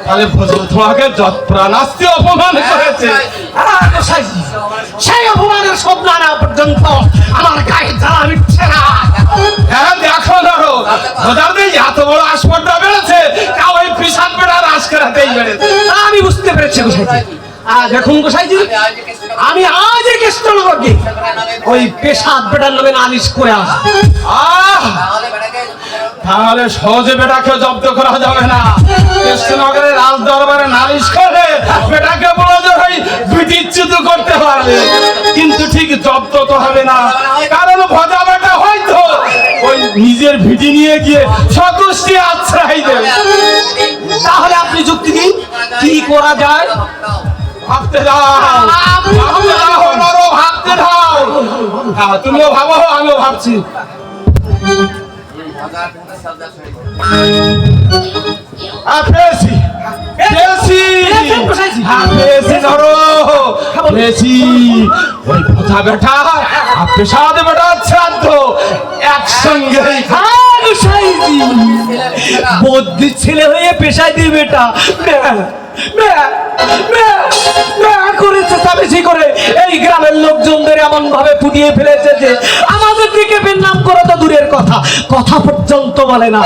তাহলে ভজল তোমাকে যত প্রাণাস্তি অপমান করেছে। সেই অপমানের সব নানা পর্যন্ত আমার গায়ে জ্বালা মিটছে না। হ্যাঁ দেখো ধরো ভোজারদের এত বড় আসপর্দা বেড়েছে, তাও ওই পিসাদ বেড়ার আজকেরাতেই বেড়েছে। আমি বুঝতে পেরেছি গোসাইজি। দেখুন গোসাইজি, আমি আজ কৃষ্ণনগরকে ওই পেশাদ বেটার নামে নালিশ করে আসবো। তাহলে সহজে বেটাকে জব্দ করা যাবে না। কৃষ্ণনগরের রাজ দরবারে নালিশ করে বেটাকে বলা যাবে বিটিচ্যুত করতে পারবে, কিন্তু ঠিক জব্দ তো হবে না। কারণ ভজা বেটা হয়তো ওই নিজের ভিটি নিয়ে গিয়ে সন্তুষ্টি আশ্রয় দেবে। তাহলে আপনি যুক্তি দিন, কি করা যায়? ভাবতে দাও, ভাবতে দাও। হ্যাঁ, তুমিও ভাবো, আমিও ভাবছি। বদ্যি ছেলে হয়ে পেশায় দিয়ে বেটা করেছে বেশি করে এই গ্রামের লোকজনদের এমন ভাবে ফুটিয়ে ফেলেছে যে আমাদের দিকে নাম করে তো দূরের কথা, কথা পর্যন্ত বলে না।